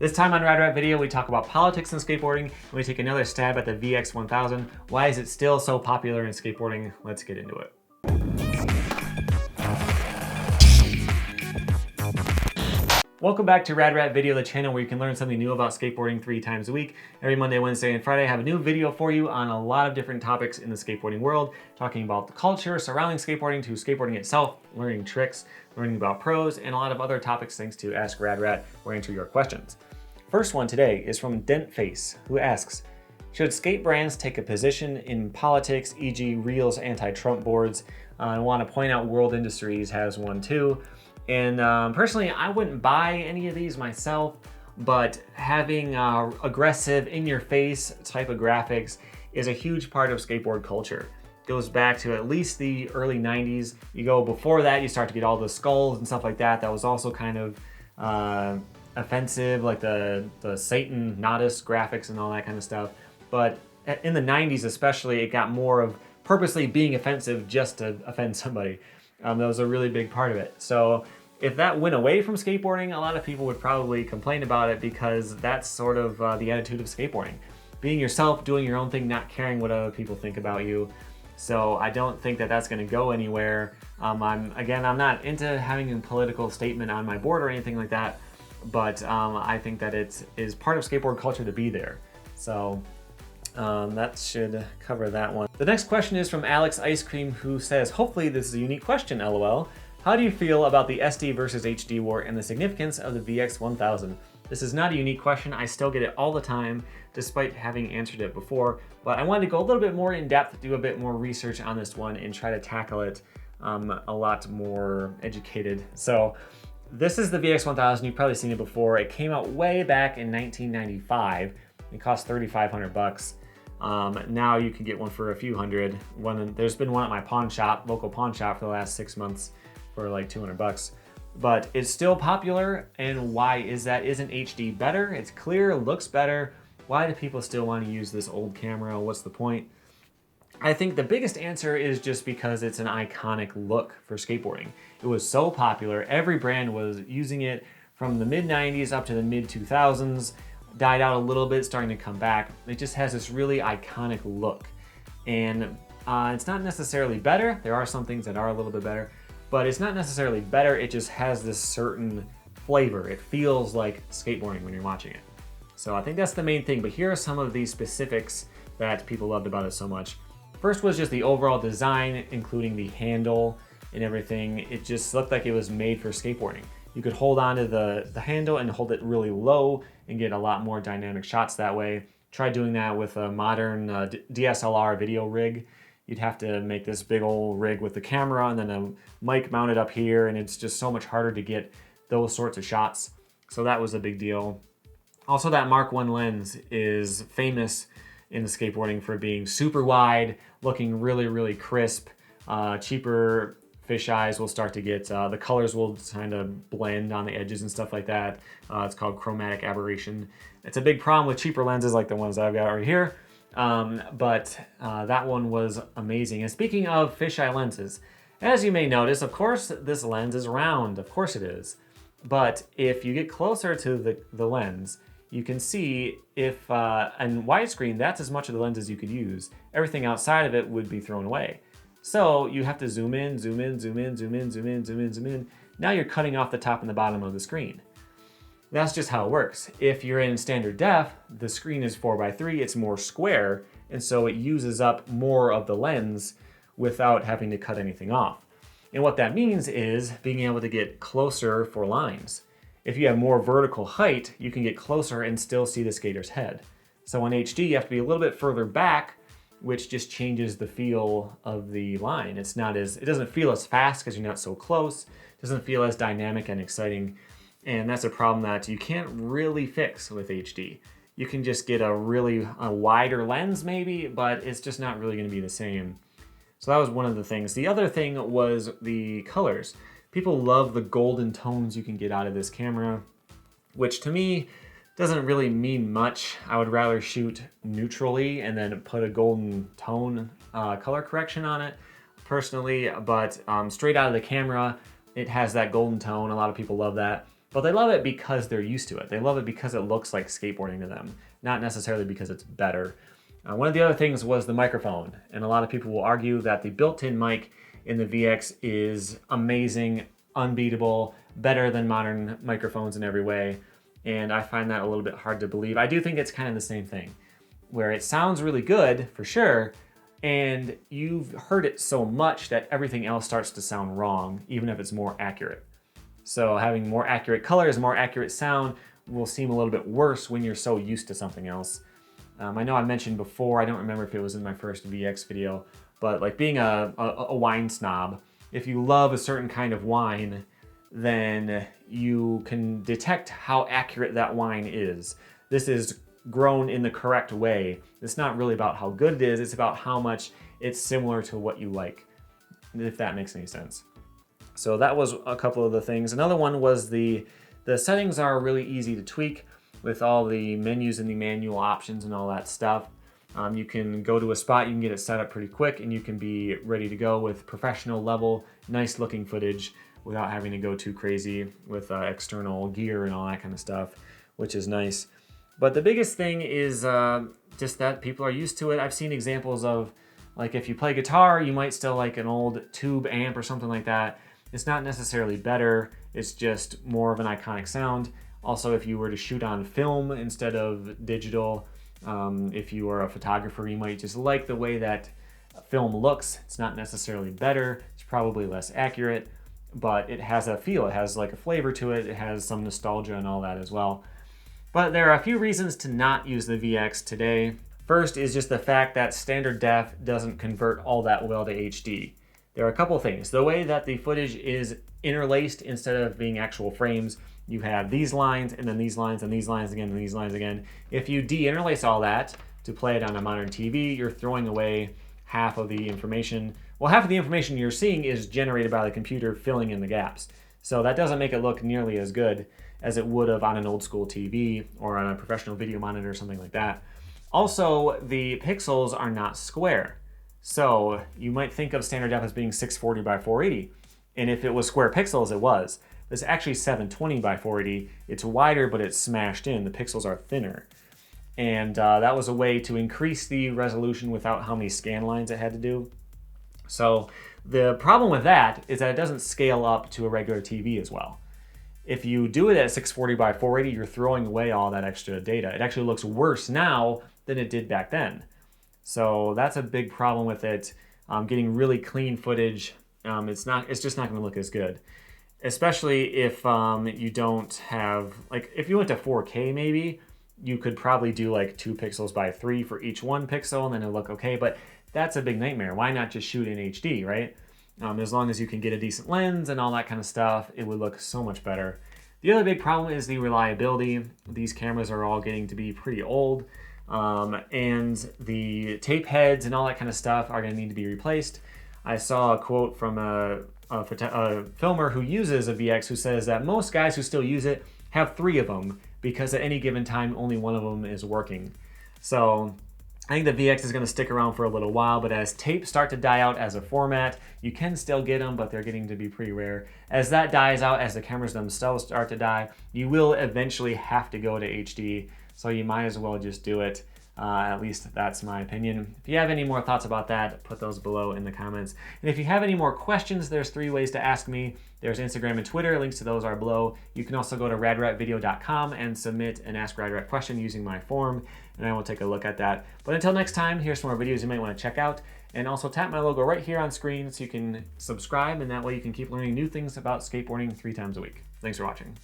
This time on Rad Rat Video, we talk about politics in skateboarding, and we take another stab at the VX1000. Why is it still so popular in skateboarding? Let's get into it. Welcome back to Rad Rat Video, the channel where you can learn something new about skateboarding 3 times a week. Every Monday, Wednesday, and Friday I have a new video for you on a lot of different topics in the skateboarding world, talking about the culture surrounding skateboarding to skateboarding itself, learning tricks, learning about pros, and a lot of other topics thanks to Ask Rad Rat, where I answer your questions. First one today is from Dentface, who asks, should skate brands take a position in politics, e.g. Reel's anti-Trump boards? I want to point out World Industries has one too. And personally, I wouldn't buy any of these myself, but having aggressive, in-your-face type of graphics is a huge part of skateboard culture. It goes back to at least the early 90s. You go before that, you start to get all the skulls and stuff like that. That was also kind of offensive, like the Satan Nodus graphics and all that kind of stuff. But in the 90s especially, it got more of purposely being offensive just to offend somebody. That was a really big part of it. So if that went away from skateboarding, a lot of people would probably complain about it because that's sort of the attitude of skateboarding. Being yourself, doing your own thing, not caring what other people think about you. So I don't think that that's going to go anywhere. I'm not into having a political statement on my board or anything like that, but I think that it is part of skateboard culture to be there. So that should cover that one. The next question is from Alex Ice Cream, who says, hopefully this is a unique question, LOL. How do you feel about the SD versus HD war and the significance of the VX1000? This is not a unique question. I still get it all the time, despite having answered it before. But I wanted to go a little bit more in depth, do a bit more research on this one, and try to tackle it a lot more educated. So this is the VX1000. You've probably seen it before. It came out way back in 1995. It cost $3,500. Now you can get one for a few hundred. There's been one at my pawn shop, local pawn shop, for the last 6 months for like $200. But it's still popular, and why is that? Isn't HD better? It's clear, looks better. Why do people still want to use this old camera? What's the point? I think the biggest answer is just because it's an iconic look for skateboarding. It was so popular, every brand was using it from the mid-90s up to the mid-2000s. Died out a little bit, starting to come back. It just has this really iconic look. And it's not necessarily better. There are some things that are a little bit better, but it's not necessarily better. It just has this certain flavor. It feels like skateboarding when you're watching it. So I think that's the main thing, but here are some of the specifics that people loved about it so much. First was just the overall design, including the handle and everything. It just looked like it was made for skateboarding. You could hold on to the handle and hold it really low and get a lot more dynamic shots that way. Try doing that with a modern DSLR video rig. You'd have to make this big old rig with the camera and then a mic mounted up here, and it's just so much harder to get those sorts of shots. So that was a big deal. Also, that Mark I lens is famous in the skateboarding for being super wide, looking really, really crisp. Cheaper fish eyes will start to get, the colors will kind of blend on the edges and stuff like that. It's called chromatic aberration. It's a big problem with cheaper lenses like the ones I've got right here. But that one was amazing. And speaking of fisheye lenses, as you may notice, of course, this lens is round. Of course it is. But if you get closer to the lens, you can see if, in widescreen, that's as much of the lens as you could use. Everything outside of it would be thrown away. So you have to zoom in, zoom in, zoom in, zoom in, zoom in, zoom in, zoom in. Now you're cutting off the top and the bottom of the screen. That's just how it works. If you're in standard def, the screen is 4:3, it's more square, and so it uses up more of the lens without having to cut anything off. And what that means is being able to get closer for lines. If you have more vertical height, you can get closer and still see the skater's head. So in HD, you have to be a little bit further back, which just changes the feel of the line. It doesn't feel as fast because you're not so close. It doesn't feel as dynamic and exciting. And that's a problem that you can't really fix with HD. You can just get a wider lens maybe, but it's just not really gonna be the same. So that was one of the things. The other thing was the colors. People love the golden tones you can get out of this camera, which to me doesn't really mean much. I would rather shoot neutrally and then put a golden tone color correction on it personally, but straight out of the camera, it has that golden tone. A lot of people love that. but they love it because they're used to it. They love it because it looks like skateboarding to them, not necessarily because it's better. One of the other things was the microphone, and a lot of people will argue that the built-in mic in the VX is amazing, unbeatable, better than modern microphones in every way, and I find that a little bit hard to believe. I do think it's kind of the same thing, where it sounds really good, for sure, and you've heard it so much that everything else starts to sound wrong, even if it's more accurate. So having more accurate colors, more accurate sound will seem a little bit worse when you're so used to something else. I know I mentioned before, I don't remember if it was in my first VX video, but like being a wine snob, if you love a certain kind of wine, then you can detect how accurate that wine is. This is grown in the correct way. It's not really about how good it is, it's about how much it's similar to what you like, if that makes any sense. So that was a couple of the things. Another one was the settings are really easy to tweak with all the menus and the manual options and all that stuff. You can go to a spot, you can get it set up pretty quick, and you can be ready to go with professional level, nice looking footage without having to go too crazy with external gear and all that kind of stuff, which is nice. But the biggest thing is just that people are used to it. I've seen examples of, like, if you play guitar, you might still like an old tube amp or something like that. It's not necessarily better, it's just more of an iconic sound. Also, if you were to shoot on film instead of digital, if you are a photographer, you might just like the way that film looks. It's not necessarily better, it's probably less accurate, but it has a feel, it has like a flavor to it, it has some nostalgia and all that as well. But there are a few reasons to not use the VX today. First is just the fact that standard def doesn't convert all that well to HD. There are a couple things. The way that the footage is interlaced instead of being actual frames, you have these lines and then these lines and these lines again and these lines again. If you de-interlace all that to play it on a modern TV, you're throwing away half of the information. Well, half of the information you're seeing is generated by the computer filling in the gaps. So that doesn't make it look nearly as good as it would have on an old school TV or on a professional video monitor or something like that. Also, the pixels are not square. So you might think of standard def as being 640 by 480. And if it was square pixels, it was. It's actually 720 by 480. It's wider, but it's smashed in. The pixels are thinner. And that was a way to increase the resolution without how many scan lines it had to do. So the problem with that is that it doesn't scale up to a regular TV as well. If you do it at 640 by 480, you're throwing away all that extra data. It actually looks worse now than it did back then. So that's a big problem with it. Getting really clean footage, it's just not going to look as good. Especially if you don't have, like, if you went to 4K maybe, you could probably do like 2 pixels by 3 for each 1 pixel and then it'll look okay, but that's a big nightmare. Why not just shoot in HD, right? As long as you can get a decent lens and all that kind of stuff, it would look so much better. The other big problem is the reliability. These cameras are all getting to be pretty old, and the tape heads and all that kind of stuff are going to need to be replaced. I saw a quote from a filmer who uses a VX who says that most guys who still use it have 3 of them because at any given time only one of them is working. So I think the VX is going to stick around for a little while, but as tapes start to die out as a format, you can still get them, but they're getting to be pretty rare. As that dies out, as the cameras themselves start to die, you will eventually have to go to HD, so you might as well just do it. At least that's my opinion. If you have any more thoughts about that, put those below in the comments. And if you have any more questions, there's 3 ways to ask me. There's Instagram and Twitter. Links to those are below. You can also go to radratvideo.com and submit an Ask Rad Rat question using my form, and I will take a look at that. But until next time, here's some more videos you might want to check out. And also tap my logo right here on screen so you can subscribe, and that way you can keep learning new things about skateboarding 3 times a week. Thanks for watching.